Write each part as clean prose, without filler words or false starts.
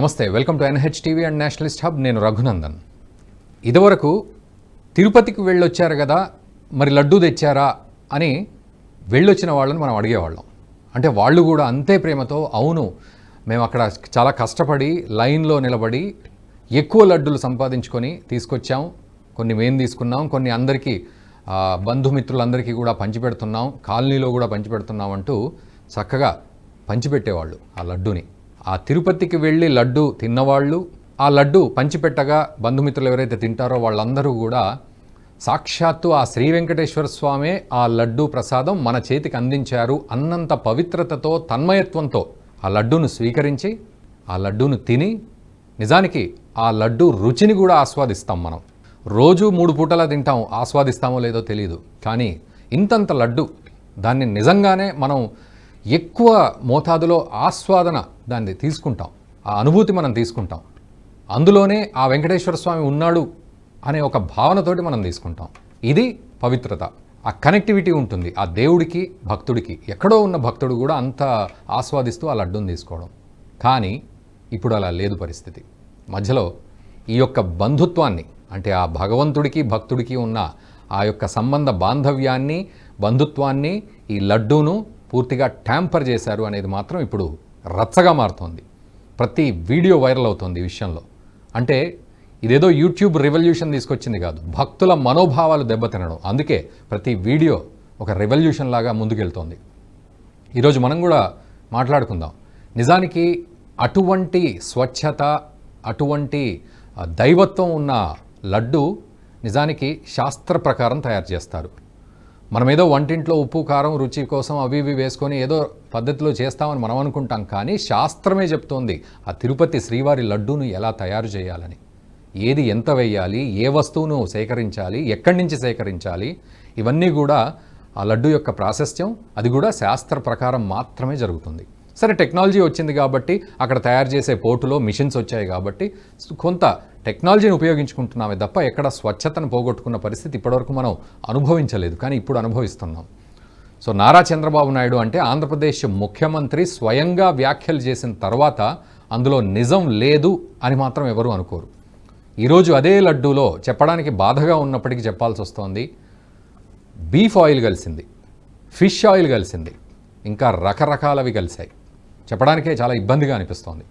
నమస్తే, welcome to NH TV and Nationalist hub. నేను రఘునందన్. ఇదివరకు తిరుపతికి వెళ్ళొచ్చారు కదా, మరి లడ్డూ తెచ్చారా అని వెళ్ళొచ్చిన వాళ్ళని మనం అడిగేవాళ్ళం. అంటే వాళ్ళు కూడా అంతే ప్రేమతో అవును మేము అక్కడ చాలా కష్టపడి లైన్లో నిలబడి ఎక్కువ లడ్డూలు సంపాదించుకొని తీసుకొచ్చాం, కొన్ని మేము తీసుకున్నాం, కొన్ని అందరికీ బంధుమిత్రులందరికీ కూడా పంచిపెడుతున్నాం, కాలనీలో కూడా పంచిపెడుతున్నాం అంటూ చక్కగా పంచిపెట్టేవాళ్ళు ఆ లడ్డూని. ఆ తిరుపతికి వెళ్ళి లడ్డు తిన్నవాళ్ళు, ఆ లడ్డు పంచిపెట్టగా బంధుమిత్రులు ఎవరైతే తింటారో వాళ్ళందరూ కూడా సాక్షాత్తు ఆ శ్రీ వెంకటేశ్వర స్వామే ఆ లడ్డు ప్రసాదం మన చేతికి అందించారు అన్నంత పవిత్రతతో, తన్మయత్వంతో ఆ లడ్డూను స్వీకరించి ఆ లడ్డూను తిని, నిజానికి ఆ లడ్డు రుచిని కూడా ఆస్వాదిస్తాం. మనం రోజు 3 పూటలా తింటాం, ఆస్వాదిస్తామో లేదో తెలియదు, కానీ ఇంతంత లడ్డు దాన్ని నిజంగానే మనం ఎక్కువ మోతాదులో ఆస్వాదన దాన్ని తీసుకుంటాం, ఆ అనుభూతి మనం తీసుకుంటాం. అందులోనే ఆ వెంకటేశ్వర స్వామి ఉన్నాడు అనే ఒక భావనతోటి మనం తీసుకుంటాం. ఇది పవిత్రత, ఆ కనెక్టివిటీ ఉంటుంది ఆ దేవుడికి భక్తుడికి. ఎక్కడో ఉన్న భక్తుడు కూడా అంత ఆస్వాదిస్తూ ఆ లడ్డూని తీసుకోవడం. కానీ ఇప్పుడు అలా లేదు పరిస్థితి. మధ్యలో ఈ యొక్క బంధుత్వాన్ని, అంటే ఆ భగవంతుడికి భక్తుడికి ఉన్న ఆ యొక్క సంబంధ బాంధవ్యాన్ని, బంధుత్వాన్ని ఈ లడ్డూను పూర్తిగా ట్యాంపర్ చేశారు అనేది మాత్రం ఇప్పుడు రచ్చగా మారుతోంది. ప్రతి వీడియో వైరల్ అవుతోంది ఈ విషయంలో. అంటే ఇదేదో యూట్యూబ్ రెవల్యూషన్ తీసుకొచ్చింది కాదు, భక్తుల మనోభావాలు దెబ్బతినడం. అందుకే ప్రతి వీడియో ఒక రెవల్యూషన్ లాగా ముందుకెళ్తోంది. ఈరోజు మనం కూడా మాట్లాడుకుందాం. నిజానికి అటువంటి స్వచ్ఛత, అటువంటి దైవత్వం ఉన్న లడ్డు నిజానికి శాస్త్ర ప్రకారం తయారు చేస్తారు. మనం ఏదో వంటింట్లో ఉప్పు కారం రుచి కోసం అవి ఇవి వేసుకొని ఏదో పద్ధతిలో చేస్తామని మనం అనుకుంటాం, కానీ శాస్త్రమే చెప్తోంది ఆ తిరుపతి శ్రీవారి లడ్డూను ఎలా తయారు చేయాలని, ఏది ఎంత వేయాలి, ఏ వస్తువును సేకరించాలి, ఎక్కడి నుంచి సేకరించాలి, ఇవన్నీ కూడా ఆ లడ్డు యొక్క ప్రాశస్త్యం. అది కూడా శాస్త్ర ప్రకారం మాత్రమే జరుగుతుంది. సరే, టెక్నాలజీ వచ్చింది కాబట్టి, అక్కడ తయారు చేసే పోటులో మిషన్స్ వచ్చాయి కాబట్టి కొంత టెక్నాలజీని ఉపయోగించుకుంటున్నామే తప్ప ఎక్కడ స్వచ్ఛతను పోగొట్టుకున్న పరిస్థితి ఇప్పటివరకు మనం అనుభవించలేదు, కానీ ఇప్పుడు అనుభవిస్తున్నాం. సో నారా చంద్రబాబు నాయుడు అంటే ఆంధ్రప్రదేశ్ ముఖ్యమంత్రి స్వయంగా వ్యాఖ్యలు చేసిన తర్వాత అందులో నిజం లేదు అని మాత్రం ఎవరూ అనుకోరు. ఈరోజు అదే లడ్డూలో చెప్పడానికి బాధగా ఉన్నప్పటికీ చెప్పాల్సి వస్తోంది, బీఫ్ ఆయిల్ కలిసింది, ఫిష్ ఆయిల్ కలిసింది, ఇంకా రకరకాలవి కలిశాయి. చెప్పడానికే చాలా ఇబ్బందిగా అనిపిస్తోంది.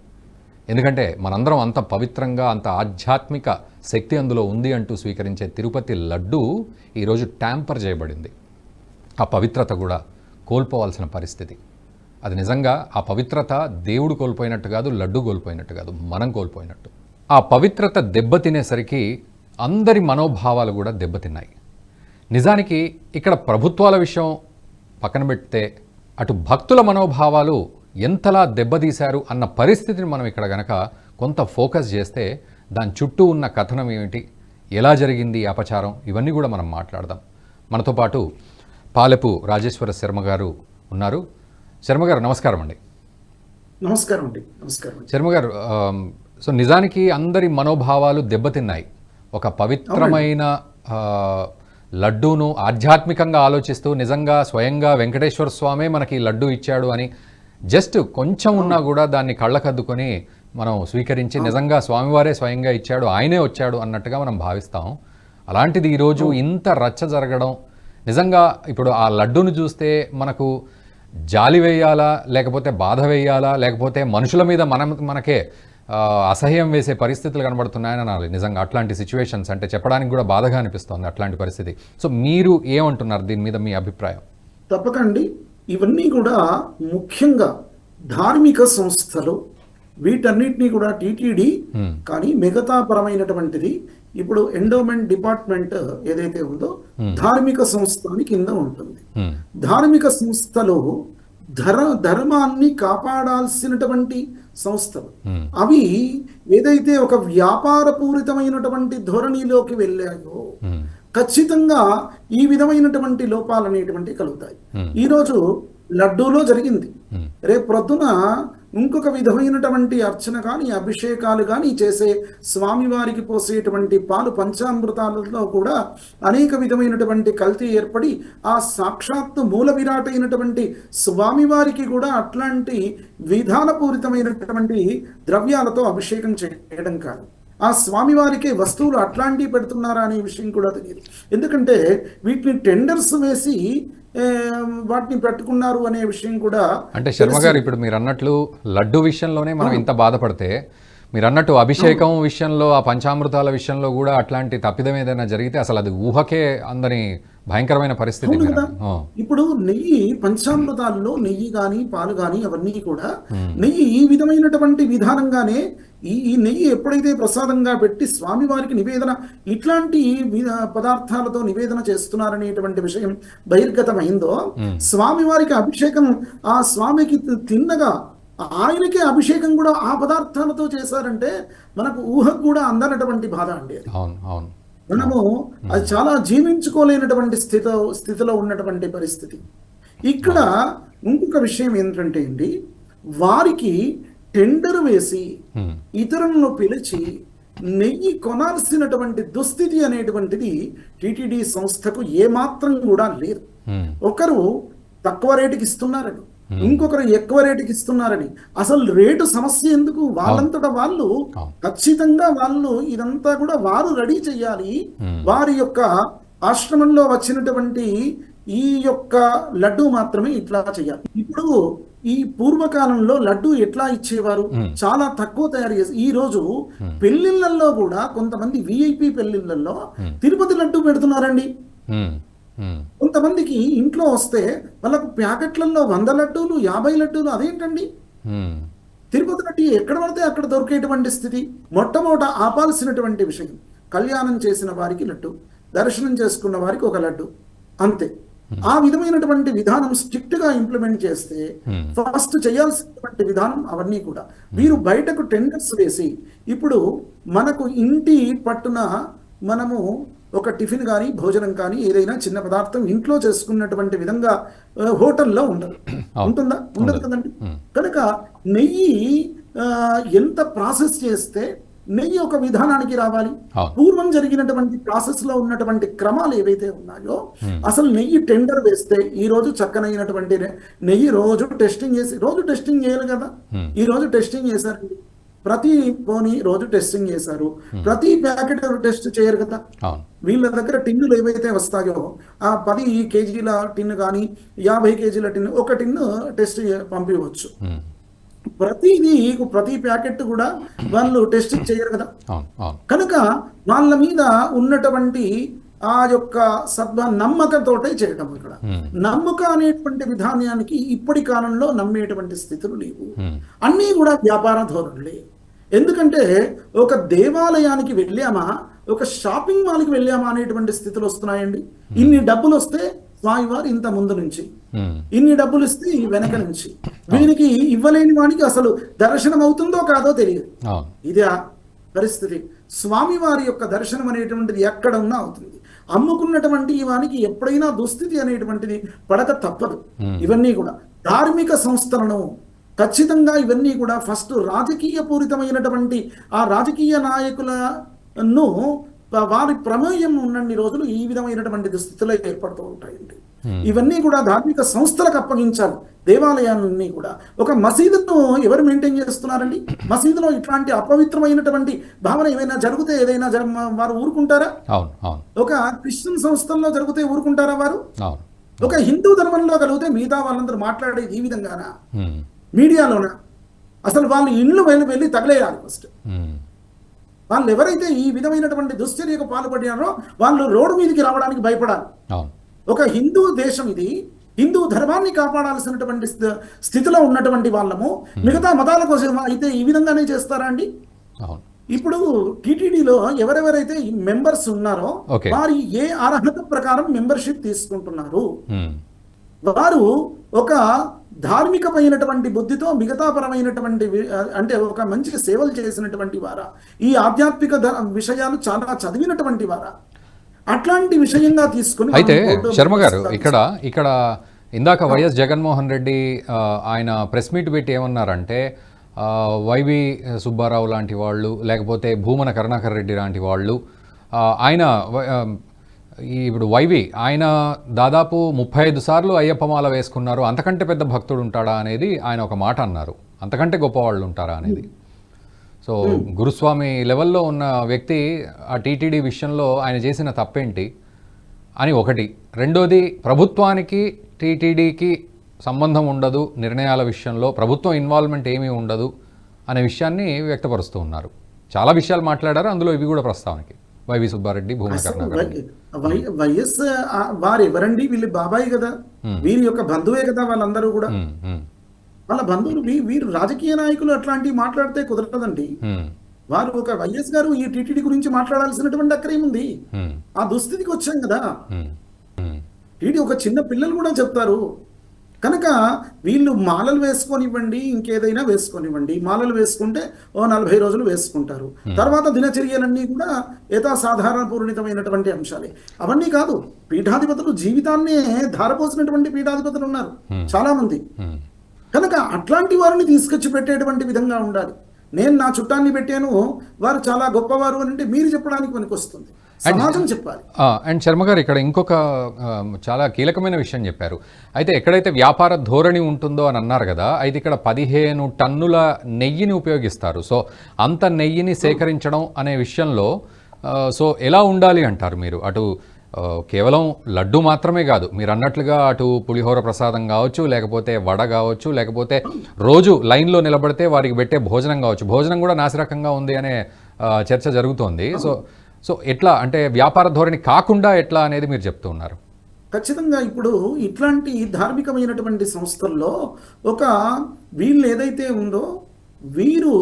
ఎందుకంటే మనందరం అంత పవిత్రంగా, అంత ఆధ్యాత్మిక శక్తి అందులో ఉంది అంటూ స్వీకరించే తిరుపతి లడ్డు ఈరోజు ట్యాంపర్ చేయబడింది. ఆ పవిత్రత కూడా కోల్పోవాల్సిన పరిస్థితి. అది నిజంగా ఆ పవిత్రత దేవుడు కోల్పోయినట్టు కాదు, లడ్డు కోల్పోయినట్టు కాదు, మనం కోల్పోయినట్టు. ఆ పవిత్రత దెబ్బతినేసరికి అందరి మనోభావాలు కూడా దెబ్బతిన్నాయి. నిజానికి ఇక్కడ ప్రభుత్వాల విషయం పక్కన పెడితే అటు భక్తుల మనోభావాలు ఎంతలా దెబ్బతీశారు అన్న పరిస్థితిని మనం ఇక్కడ గనక కొంత ఫోకస్ చేస్తే దాని చుట్టూ ఉన్న కథనం ఏమిటి, ఎలా జరిగింది అపచారం, ఇవన్నీ కూడా మనం మాట్లాడదాం. మనతో పాటు పాలెపు రాజేశ్వర శర్మ గారు ఉన్నారు. శర్మ గారు నమస్కారం అండి. నమస్కారం అండి. నమస్కారం శర్మ గారు. సో నిజానికి అందరి మనోభావాలు దెబ్బతిన్నాయి. ఒక పవిత్రమైన లడ్డూను ఆధ్యాత్మికంగా ఆలోచిస్తూ నిజంగా స్వయంగా వెంకటేశ్వర స్వామే మనకి లడ్డూ ఇచ్చాడు అని జస్ట్ కొంచెం ఉన్నా కూడా దాన్ని కళ్ళకద్దుకొని మనం స్వీకరించి నిజంగా స్వామివారే స్వయంగా ఇచ్చాడు, ఆయనే వచ్చాడు అన్నట్టుగా మనం భావిస్తాం. అలాంటిది ఈరోజు ఇంత రచ్చ జరగడం, నిజంగా ఇప్పుడు ఆ లడ్డూను చూస్తే మనకు జాలి వేయాలా, లేకపోతే బాధ వేయాలా, లేకపోతే మనుషుల మీద మనకే అసహ్యం వేసే పరిస్థితులు కనబడుతున్నాయని అనాలి. నిజంగా అట్లాంటి సిచ్యువేషన్స్ అంటే చెప్పడానికి కూడా బాధగా అనిపిస్తుంది అట్లాంటి పరిస్థితి. సో మీరు ఏమంటున్నారు దీని మీద, మీ అభిప్రాయం? తప్పకండి. ఇవన్నీ కూడా ముఖ్యంగా ధార్మిక సంస్థలు, వీటన్నిటినీ కూడా టీటీడీ కానీ మిగతా పరమైనటువంటిది ఇప్పుడు ఎండోమెంట్ డిపార్ట్మెంట్ ఏదైతే ఉందో ధార్మిక సంస్థ కింద ఉంటుంది. ధార్మిక సంస్థలు ధర్మాన్ని కాపాడాల్సినటువంటి సంస్థలు. అవి ఏదైతే ఒక వ్యాపారపూరితమైనటువంటి ధోరణిలోకి వెళ్ళాయో ఖచ్చితంగా ఈ విధమైనటువంటి లోపాలు అనేటువంటి కలుగుతాయి. ఈరోజు లడ్డూలో జరిగింది, రేపు ప్రొద్దున ఇంకొక విధమైనటువంటి అర్చన కానీ అభిషేకాలు కానీ చేసే స్వామివారికి పోసేటువంటి పాలు పంచామృతాలలో కూడా అనేక విధమైనటువంటి కల్తీ ఏర్పడి ఆ సాక్షాత్తు మూల విరాట్ అయినటువంటి స్వామివారికి కూడా అట్లాంటి విధానపూరితమైనటువంటి ద్రవ్యాలతో అభిషేకం చేయడం కాదు. ఆ స్వామివారికి వస్తువులు అట్లాంటివి పెడుతున్నారా అనే విషయం కూడా తెలియదు. ఎందుకంటే వీటిని టెండర్స్ వేసి వాటిని పెట్టుకున్నారు అనే విషయం కూడా. అంటే శర్మ గారు, ఇప్పుడు మీరు అన్నట్లు లడ్డు విషయంలోనే మనం ఇంత బాధపడితే, మీరు అన్నట్టు అభిషేకం విషయంలో ఆ పంచామృతాల విషయంలో కూడా అట్లాంటి తప్పిదం ఏదైనా జరిగితే అసలు అది ఊహకే అందని భయంకరమైన పరిస్థితి. ఇప్పుడు నెయ్యి పంచామృతాల్లో నెయ్యి కానీ పాలు కానీ అవన్నీ కూడా నెయ్యి ఈ విధమైనటువంటి విధానంగానే ఈ నెయ్యి ఎప్పుడైతే ప్రసాదంగా పెట్టి స్వామివారికి నివేదన ఇట్లాంటి పదార్థాలతో నివేదన చేస్తున్నారనేటువంటి విషయం బహిర్గతమైందో, స్వామివారికి అభిషేకం ఆ స్వామికి తిన్నగా ఆయనకే అభిషేకం కూడా ఆ పదార్థాలతో చేశారంటే మనకు ఊహకు కూడా అందనటువంటి బాధ అండి అది. మనము అది చాలా జీవించుకోలేనటువంటి స్థితిలో ఉన్నటువంటి పరిస్థితి. ఇక్కడ ఇంకొక విషయం ఏంటంటే అండి, వారికి టెండర్ వేసి ఇతరులను పిలిచి నెయ్యి కొనాల్సినటువంటి దుస్థితి అనేటువంటిది టీటీడీ సంస్థకు ఏమాత్రం కూడా లేదు. ఒకరు తక్కువ రేటుకి ఇస్తున్నారని, ఇంకొకరు ఎక్కువ రేటుకి ఇస్తున్నారని, అసలు రేటు సమస్య ఎందుకు? వాళ్ళంతటా వాళ్ళు ఖచ్చితంగా వాళ్ళు ఇదంతా కూడా వారు రెడీ చేయాలి. వారి యొక్క ఆశ్రమంలో వచ్చినటువంటి ఈ యొక్క లడ్డు మాత్రమే ఇట్లా చేయాలి. ఇప్పుడు ఈ పూర్వకాలంలో లడ్డు ఎట్లా ఇచ్చేవారు? చాలా తక్కువ తయారు చేసి, ఈ రోజు పెళ్లిళ్లలో కూడా కొంతమంది విఐపి పెళ్లిళ్లలో తిరుపతి లడ్డు పెడుతున్నారండి. కొంతమందికి ఇంట్లో వస్తే వాళ్ళకు ప్యాకెట్లలో 100 లడ్డూలు 50 లడ్డూలు. అదేంటండి? తిరుపతి లడ్డు ఎక్కడ పడితే అక్కడ దొరికేటువంటి స్థితి. మొట్టమొదట ఆపాల్సినటువంటి విషయం, కళ్యాణం చేసిన వారికి లడ్డు, దర్శనం చేసుకున్న వారికి ఒక లడ్డు, అంతే. ఆ విధమైనటువంటి విధానం స్ట్రిక్ట్ గా ఇంప్లిమెంట్ చేస్తే ఫస్ట్ చేయాల్సినటువంటి విధానం అవన్నీ కూడా వీరు బయటకు టెండర్స్ వేసి, ఇప్పుడు మనకు ఇంటి పట్టున మనము ఒక టిఫిన్ కానీ భోజనం కానీ ఏదైనా చిన్న పదార్థం ఇంట్లో చేసుకున్నటువంటి విధంగా హోటల్లో ఉంటుందా? ఉండదు కదండి. కనుక నెయ్యి ఎంత ప్రాసెస్ చేస్తే నెయ్యి ఒక విధానానికి రావాలి. పూర్వం జరిగినటువంటి ప్రాసెస్ లో ఉన్నటువంటి క్రమాలు ఏవైతే ఉన్నాయో, అసలు నెయ్యి టెండర్ వేస్తే ఈ రోజు చక్కనైనటువంటి నెయ్యి రోజు టెస్టింగ్ చేయాలి కదా. ఈ రోజు టెస్టింగ్ చేశారండి, ప్రతి పోనీ రోజు టెస్టింగ్ చేశారు, ప్రతి ప్యాకెట్ టెస్ట్ చేయరు కదా. వీళ్ళ దగ్గర టిన్నులు ఏవైతే వస్తాయో ఆ 10 కేజీల టిన్ను కానీ 50 కేజీల టిన్ను, ఒక టిన్ను టెస్ట్ పంపించవచ్చు. ప్రతి ప్యాకెట్ కూడా వాళ్ళు టెస్ట్ చేయరు కదా. కనుక వాళ్ళ మీద ఉన్నటువంటి ఆ యొక్క నమ్మకంతోటే చేయటం. ఇక్కడ నమ్మక అనేటువంటి విధానానికి ఇప్పటి కాలంలో నమ్మేటువంటి స్థితులు లేవు. అన్నీ కూడా వ్యాపార ధోరణులే. ఎందుకంటే ఒక దేవాలయానికి వెళ్ళామా, ఒక షాపింగ్ మాల్కి వెళ్ళామా అనేటువంటి స్థితులు వస్తున్నాయండి. ఇన్ని డబ్బులు వస్తే స్వామివారు ఇంత ముందు నుంచి, ఇన్ని డబ్బులు ఇస్తే వెనక నుంచి, వీరికి ఇవ్వలేని వానికి అసలు దర్శనం అవుతుందో కాదో తెలియదు. ఇది ఆ పరిస్థితి. స్వామివారి యొక్క దర్శనం అనేటువంటిది ఎక్కడ ఉన్నా అవుతుంది. అమ్ముకున్నటువంటి వానికి ఎప్పుడైనా దుస్థితి అనేటువంటిది పడక తప్పదు. ఇవన్నీ కూడా ధార్మిక సంస్థలను ఖచ్చితంగా ఇవన్నీ కూడా ఫస్ట్ రాజకీయ పూరితమైనటువంటి ఆ రాజకీయ నాయకులను వారి ప్రమేయం ఉన్నన్ని రోజులు ఈ విధమైనటువంటి దుస్థితులు ఏర్పడుతూ ఉంటాయండి. ఇవన్నీ కూడా ధార్మిక సంస్థలకు అప్పగించాలి. దేవాలయాలన్నీ కూడా. ఒక మసీదును ఎవరు మెయింటైన్ చేస్తున్నారండి? మసీదులో ఇట్లాంటి అపవిత్రమైనటువంటి భావన ఏమైనా జరిగితే ఏదైనా వారు ఊరుకుంటారా? ఒక క్రిస్టియన్ సంస్థల్లో జరిగితే ఊరుకుంటారా వారు? ఒక హిందూ ధర్మంలో కలిగితే మిగతా వాళ్ళందరూ మాట్లాడేది ఈ విధంగానా? మీడియాలోనా? అసలు వాళ్ళు ఇళ్ళు వెళ్ళి తగలేయాలి ఫస్ట్. వాళ్ళు ఎవరైతే ఈ విధమైనటువంటి దుశ్చర్యకు పాల్పడినారో వాళ్ళు రోడ్డు మీదకి రావడానికి భయపడాలి. ఒక హిందూ దేశం ఇది, హిందూ ధర్మాన్ని కాపాడాల్సినటువంటి స్థితిలో ఉన్నటువంటి వాళ్ళము మిగతా మతాల కోసం అయితే ఈ విధంగానే చేస్తారా అండి? ఇప్పుడు టీటీడీలో ఎవరెవరైతే మెంబర్స్ ఉన్నారో వారి ఏ అర్హత ప్రకారం మెంబర్షిప్ తీసుకుంటున్నారు, వారు ఒక ధార్మికమైనటువంటి బుద్ధితో మిగతా పరమైనటువంటి అంటే ఒక మంచి సేవలు చేసినటువంటి వారా, ఈ ఆధ్యాత్మిక విషయాలు చాలా చదివినటువంటి వారా, అట్లాంటి విషయంగా తీసుకుని. అయితే శర్మ గారు, ఇక్కడ ఇందాక వైఎస్ జగన్మోహన్ రెడ్డి ఆయన ప్రెస్ మీట్ పెట్టి ఏమన్నారంటే, వైవి సుబ్బారావు లాంటి వాళ్ళు, లేకపోతే భూమన కరుణాకర్ రెడ్డి లాంటి వాళ్ళు, ఆయన ఇప్పుడు వైవి ఆయన దాదాపు 35 సార్లు అయ్యప్పమాల వేసుకున్నారు, అంతకంటే పెద్ద భక్తుడు ఉంటాడా అనేది ఆయన ఒక మాట అన్నారు. అంతకంటే గొప్పవాళ్ళు ఉంటారా అనేది. సో గురుస్వామి లెవెల్లో ఉన్న వ్యక్తి ఆ టీటీడీ విషయంలో ఆయన చేసిన తప్పేంటి అని ఒకటి. రెండోది, ప్రభుత్వానికి టీటీడీకి సంబంధం ఉండదు, నిర్ణయాల విషయంలో ప్రభుత్వం ఇన్వాల్వ్మెంట్ ఏమీ ఉండదు అనే విషయాన్ని వ్యక్తపరుస్తూ ఉన్నారు. చాలా విషయాలు మాట్లాడారు, అందులో ఇవి కూడా ప్రస్తావనకి. వైవి సుబ్బారెడ్డి, భూమన కరుణాకర్ రెడ్డి. వైఎస్ వారు ఎవరండి? వీళ్ళు బాబాయ్ కదా, వీరి యొక్క బంధువే కదా వాళ్ళందరూ కూడా. వాళ్ళ బంధువులు వీరు రాజకీయ నాయకులు అట్లాంటివి మాట్లాడితే కుదరదండి. వారు ఒక వైఎస్ గారు ఈ టీటీడీ గురించి మాట్లాడాల్సినటువంటి అక్కరేముంది? ఆ దుస్థితికి వచ్చాం కదా. టీడీ ఒక చిన్న పిల్లలు కూడా చెప్తారు. కనుక వీళ్ళు మాలలు వేసుకొనివ్వండి, ఇంకేదైనా వేసుకొనివ్వండి. మాలలు వేసుకుంటే 40 రోజులు వేసుకుంటారు. తర్వాత దినచర్యలన్నీ కూడా యథాసాధారణ పూర్ణితమైనటువంటి అంశాలే. అవన్నీ కాదు, పీఠాధిపతులు జీవితాన్నే ధారపోసినటువంటి పీఠాధిపతులు ఉన్నారు చాలా మంది. కనుక అట్లాంటి వారిని తీసుకొచ్చి పెట్టేటువంటి విధంగా ఉండాలి. నేను నా చుట్టాన్ని పెట్టాను, వారు చాలా గొప్పవారు అని అంటే మీరు చెప్పడానికి పనికొస్తుంది, సమాజం చెప్పాలి. అండ్ శర్మ గారు, ఇక్కడ ఇంకొక చాలా కీలకమైన విషయం చెప్పారు. అయితే ఎక్కడైతే వ్యాపార ధోరణి ఉంటుందో అని అన్నారు కదా, అయితే ఇక్కడ 15 టన్నుల నెయ్యిని ఉపయోగిస్తారు. సో అంత నెయ్యిని సేకరించడం అనే విషయంలో సో ఎలా ఉండాలి అంటారు మీరు? అటు కేవలం లడ్డు మాత్రమే కాదు, మీరు అన్నట్లుగా అటు పులిహోర ప్రసాదం కావచ్చు, లేకపోతే వడ కావచ్చు, లేకపోతే రోజు లైన్లో నిలబడితే వారికి పెట్టే భోజనం కావచ్చు, భోజనం కూడా నాసిరకంగా ఉంది అనే చర్చ జరుగుతోంది. సో ఎట్లా అంటే వ్యాపార ధోరణి కాకుండా ఎట్లా అనేది మీరు చెప్తూ ఉన్నారు. ఖచ్చితంగా ఇప్పుడు ఇట్లాంటి ధార్మికమైనటువంటి సంస్థల్లో ఒక వీళ్ళు ఏదైతే ఉందో, వీరు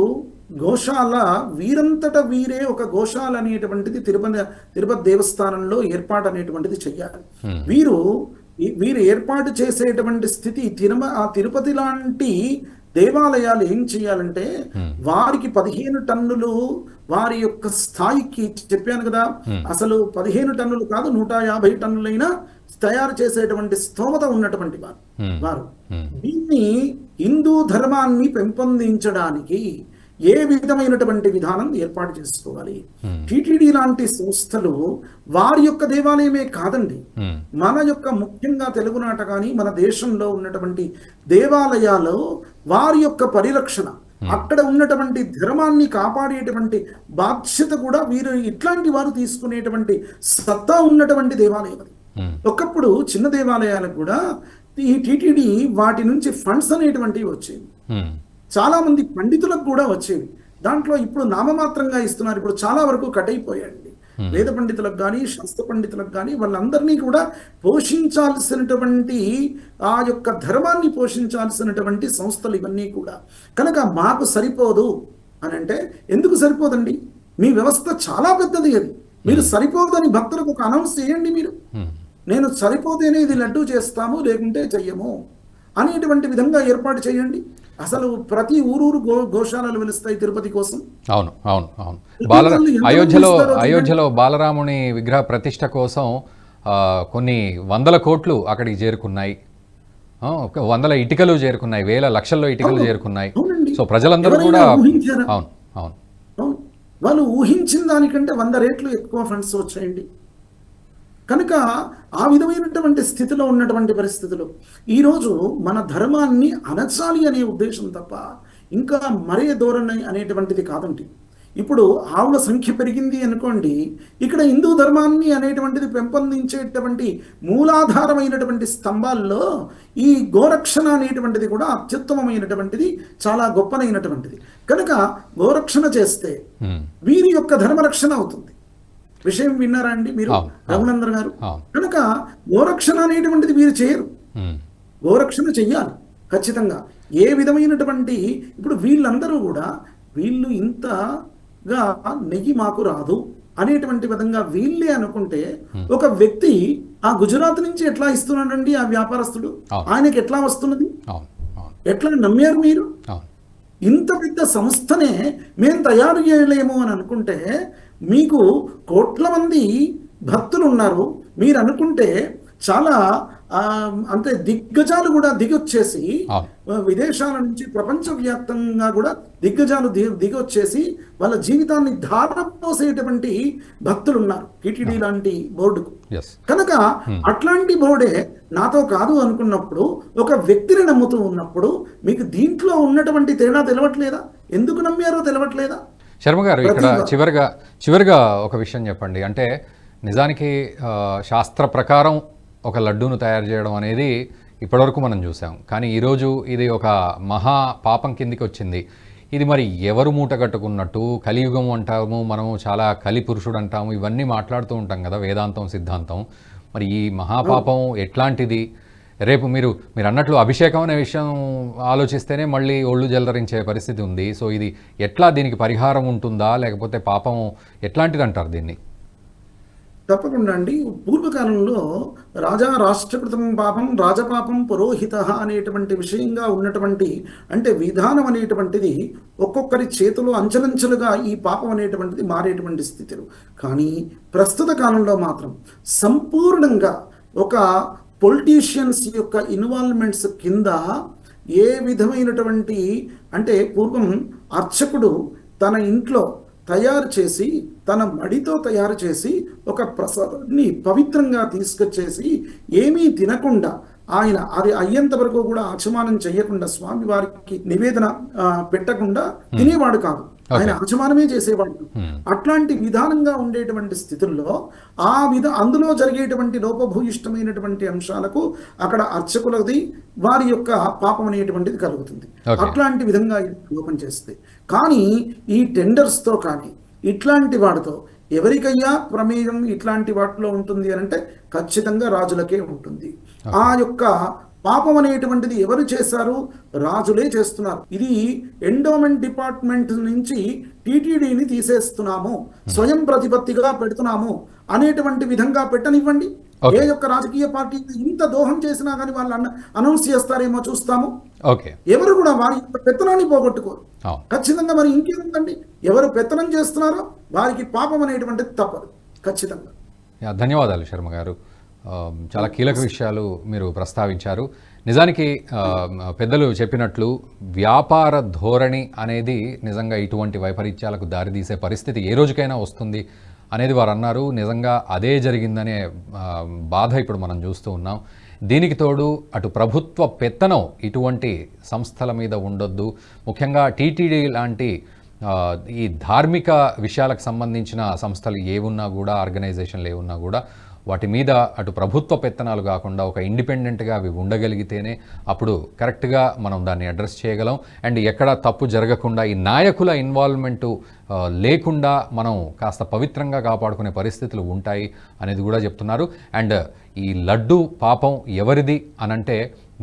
గోశాల వీరంతట వీరే ఒక గోశాల అనేటువంటిది తిరుపతి దేవస్థానంలో ఏర్పాటు అనేటువంటిది చెయ్యాలి. వీరు ఏర్పాటు చేసేటువంటి స్థితి తిరుపతి లాంటి దేవాలయాలు ఏం చేయాలంటే, వారికి 15 టన్నులు వారి యొక్క స్థాయికి చెప్పాను కదా, అసలు 15 టన్నులు కాదు 150 టన్నులైనా తయారు చేసేటువంటి స్తోమత ఉన్నటువంటి వారు దీన్ని హిందూ ధర్మాన్ని పెంపొందించడానికి ఏ విధమైనటువంటి విధానం ఏర్పాటు చేసుకోవాలి. టీటీడీ లాంటి సంస్థలు వారి యొక్క దేవాలయమే కాదండి, మన యొక్క ముఖ్యంగా తెలుగునాట కానీ మన దేశంలో ఉన్నటువంటి దేవాలయాల్లో వారి యొక్క పరిరక్షణ, అక్కడ ఉన్నటువంటి ధర్మాన్ని కాపాడేటువంటి బాధ్యత కూడా వీరు ఇట్లాంటి వారు తీసుకునేటువంటి సత్తా ఉన్నటువంటి దేవాలయం అది. ఒకప్పుడు చిన్న దేవాలయాలకు కూడా ఈ టీటీడీ వాటి నుంచి ఫండ్స్ అనేటువంటివి వచ్చేవి, చాలా మంది పండితులకు కూడా వచ్చేవి. దాంట్లో ఇప్పుడు నామమాత్రంగా ఇస్తున్నారు. ఇప్పుడు చాలా వరకు కట్ అయిపోయాయండి. వేద పండితులకు కానీ శాస్త్ర పండితులకు కానీ వాళ్ళందరినీ కూడా పోషించాల్సినటువంటి ఆ యొక్క ధర్మాన్ని పోషించాల్సినటువంటి సంస్థలు ఇవన్నీ కూడా. కనుక మాకు సరిపోదు అని అంటే ఎందుకు సరిపోదండి? మీ వ్యవస్థ చాలా పెద్దది, అది మీరు సరిపోదని భక్తులకు ఒక అనౌన్స్ చేయండి. మీరు నేను సరిపోతేనే ఇది లడ్డూ చేస్తాము, లేకుంటే చెయ్యము అనేటువంటి విధంగా ఏర్పాటు చేయండి. అసలు ప్రతి ఊరూరు గోశాలలు వెలుస్తాయి తిరుపతి కోసం. అవును అవును అవును. అయోధ్యలో బాలరాముని విగ్రహ ప్రతిష్ట కోసం కొన్ని 100 కోట్లు అక్కడికి చేరుకున్నాయి, 100 ఇటుకలు చేరుకున్నాయి, వేల లక్షల్లో ఇటుకలు చేరుకున్నాయి. సో ప్రజలందరూ కూడా అవును అవును వాళ్ళు ఊహించిన దానికంటే 100 రెట్లు ఎక్కువ ఫండ్స్ వచ్చాయండి. కనుక ఆ విధమైనటువంటి స్థితిలో ఉన్నటువంటి పరిస్థితులు ఈరోజు మన ధర్మాన్ని అణచాలి అనే ఉద్దేశం తప్ప ఇంకా మరే ధోరణి అనేటువంటిది కాదండి. ఇప్పుడు ఆవుల సంఖ్య పెరిగింది అనుకోండి, ఇక్కడ హిందూ ధర్మాన్ని అనేటువంటిది పెంపొందించేటువంటి మూలాధారమైనటువంటి స్తంభాల్లో ఈ గోరక్షణ అనేటువంటిది కూడా అత్యుత్తమమైనటువంటిది, చాలా గొప్పనైనటువంటిది. కనుక గోరక్షణ చేస్తే వీరి యొక్క ధర్మరక్షణ అవుతుంది. విషయం విన్నారా అండి మీరు రఘునందన్ గారు? కనుక గోరక్షణ అనేటువంటిది వీరు చేయరు, గోరక్షణ చెయ్యాలి ఖచ్చితంగా. ఏ విధమైనటువంటి ఇప్పుడు వీళ్ళందరూ కూడా వీళ్ళు ఇంతగా నెయ్యి మాకు రాదు అనేటువంటి విధంగా వీళ్ళే అనుకుంటే, ఒక వ్యక్తి ఆ గుజరాత్ నుంచి ఎట్లా ఇస్తున్నాడండి ఆ వ్యాపారస్తుడు? ఆయనకి ఎట్లా వస్తున్నది? ఎట్లా నమ్మారు మీరు? ఇంత పెద్ద సంస్థనే మేము తయారు చేయలేము అని అనుకుంటే, మీకు కోట్ల మంది భక్తులు ఉన్నారు, మీరు అనుకుంటే చాలా అంటే దిగ్గజాలు కూడా దిగొచ్చేసి అవును. విదేశాల నుంచి ప్రపంచవ్యాప్తంగా కూడా దిగ్గజాలు దిగొచ్చేసి వాళ్ళ జీవితాన్ని ధారపోసేటువంటి భక్తులు ఉన్నారు టీటీడీ లాంటి బోర్డుకు. Yes. కనుక అట్లాంటి బోర్డే నాతో కాదు అనుకున్నప్పుడు, ఒక వ్యక్తిని నమ్ముతూ ఉన్నప్పుడు మీకు దీంట్లో ఉన్నటువంటి తేడా తెలవట్లేదా? ఎందుకు నమ్మారో తెలవట్లేదా? శర్మ గారు, ఇక్కడ చివరిగా ఒక విషయం చెప్పండి. అంటే నిజానికి శాస్త్ర ప్రకారం ఒక లడ్డూను తయారు చేయడం అనేది ఇప్పటివరకు మనం చూసాం. కానీ ఈరోజు ఇది ఒక మహా పాపం కిందికి వచ్చింది. ఇది మరి ఎవరు మూట కట్టుకున్నట్టు? కలియుగం అంటాము మనము, చాలా కలి పురుషుడు అంటాము, ఇవన్నీ మాట్లాడుతూ ఉంటాం కదా వేదాంతం సిద్ధాంతం. మరి ఈ మహాపాపం ఎట్లాంటిది? రేపు మీరు అన్నట్లు అభిషేకం అనే విషయం ఆలోచిస్తేనే మళ్ళీ ఒళ్ళు జల్లరించే పరిస్థితి ఉంది. సో ఇది ఎట్లా, దీనికి పరిహారం ఉంటుందా, లేకపోతే పాపం ఎట్లాంటిది అంటారు దీన్ని? తప్పకుండా అండి. పూర్వకాలంలో రాజా రాష్ట్రకృతం పాపం రాజపాపం పురోహిత అనేటువంటి విషయంగా ఉన్నటువంటి, అంటే విధానం అనేటువంటిది ఒక్కొక్కరి చేతిలో అంచెలంచెలుగా ఈ పాపం అనేటువంటిది మారేటువంటి స్థితులు. కానీ ప్రస్తుత కాలంలో మాత్రం సంపూర్ణంగా ఒక పొలిటీషియన్స్ యొక్క ఇన్వాల్వ్మెంట్స్ కింద ఏ విధమైనటువంటి, అంటే పూర్వం అర్చకుడు తన ఇంట్లో తయారు చేసి, తన మడితో తయారు చేసి ఒక ప్రసాదాన్ని పవిత్రంగా తీసుకొచ్చేసి ఏమీ తినకుండా, ఆయన అది అయ్యేంత వరకు కూడా ఆచమానం చేయకుండా, స్వామి వారికి నివేదన పెట్టకుండా తినేవాడు కాదు, ఆయన ఆచమానమే చేసేవాడు. అట్లాంటి విధానంగా ఉండేటువంటి స్థితుల్లో అందులో జరిగేటువంటి లోపభూయిష్టమైనటువంటి అంశాలకు అక్కడ అర్చకులది వారి యొక్క పాపం అనేటువంటిది కలుగుతుంది. అట్లాంటి విధంగా లోపం చేస్తుంది. కానీ ఈ టెండర్స్తో కానీ ఇట్లాంటి వాటితో ఎవరికయ్యా ప్రమేయం ఇట్లాంటి వాటిలో ఉంటుంది అని అంటే ఖచ్చితంగా రాజులకే ఉంటుంది. ఆ యొక్క పాపం అనేటువంటిది ఎవరు చేశారు? రాజులే చేస్తున్నారు. ఇది ఎండోమెంట్ డిపార్ట్మెంట్ నుంచి టీటీడీని తీసేస్తున్నాము, స్వయం ప్రతిపత్తిగా పెడుతున్నాము అనేటువంటి విధంగా పెట్టనివ్వండి. ఏ యొక్క రాజకీయ పార్టీ ఇంత దోహం చేసినా కానీ వాళ్ళు అనౌన్స్ చేస్తారేమో చూస్తాము. ఎవరు కూడా వారి పెత్తనాన్ని పోగొట్టుకోరు. ఖచ్చితంగా మరి ఇంకేముందండి, ఎవరు పెత్తనం చేస్తున్నారో వారికి పాపం అనేటువంటిది తప్పదు ఖచ్చితంగా. ధన్యవాదాలు శర్మ గారు. చాలా కీలక విషయాలు మీరు ప్రస్తావించారు. నిజానికి పెద్దలు చెప్పినట్లు వ్యాపార ధోరణి అనేది నిజంగా ఇటువంటి వైపరీత్యాలకు దారితీసే పరిస్థితి ఏ రోజుకైనా వస్తుంది అనేది వారు అన్నారు. నిజంగా అదే జరిగిందనే బాధ ఇప్పుడు మనం చూస్తూ ఉన్నాం. దీనికి తోడు అటు ప్రభుత్వ పెత్తనం ఇటువంటి సంస్థల మీద ఉండొద్దు. ముఖ్యంగా టీటీడీ లాంటి ఈ ధార్మిక విషయాలకు సంబంధించిన సంస్థలు ఏవున్నా కూడా, ఆర్గనైజేషన్లు ఏవున్నా కూడా వాటి మీద అటు ప్రభుత్వ పెత్తనాలు కాకుండా ఒక ఇండిపెండెంట్గా అవి ఉండగలిగితేనే అప్పుడు కరెక్ట్గా మనం దాన్ని అడ్రస్ చేయగలం. అండ్ ఎక్కడ తప్పు జరగకుండా, ఈ నాయకుల ఇన్వాల్వ్మెంటు లేకుండా మనం కాస్త పవిత్రంగా కాపాడుకునే పరిస్థితులు ఉంటాయి అనేది కూడా చెప్తున్నారు. అండ్ ఈ లడ్డు పాపం ఎవరిది అనంటే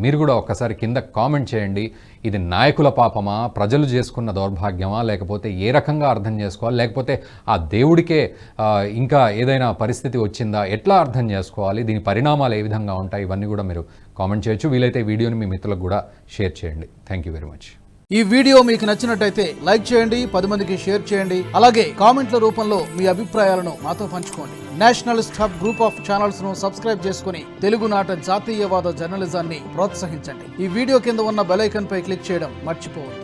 మీరు కూడా ఒక్కసారి కింద కామెంట్ చేయండి. ఇది నాయకుల పాపమా, ప్రజలు చేసుకున్న దౌర్భాగ్యమా, లేకపోతే ఏ రకంగా అర్థం చేసుకోవాలి, లేకపోతే ఆ దేవుడికే ఇంకా ఏదైనా పరిస్థితి వచ్చిందా, ఎట్లా అర్థం చేసుకోవాలి, దీని పరిణామాలు ఏ విధంగా ఉంటాయి, ఇవన్నీ కూడా మీరు కామెంట్ చేయొచ్చు. వీలైతే వీడియోని మీ మిత్రులకు కూడా షేర్ చేయండి. Thank you very much. ఈ వీడియో మీకు నచ్చినట్టయితే లైక్ చేయండి, 10 మందికి షేర్ చేయండి. అలాగే కామెంట్ల రూపంలో మీ అభిప్రాయాలను మాతో పంచుకోండి. Nationalist hub group of channels ను సబ్స్క్రైబ్ చేసుకుని తెలుగునాట జాతీయవాద జర్నలిజాన్ని ప్రోత్సహించండి. ఈ వీడియో కింద ఉన్న బెల్ ఐకాన్ పై క్లిక్ చేయడం మర్చిపోవద్దు.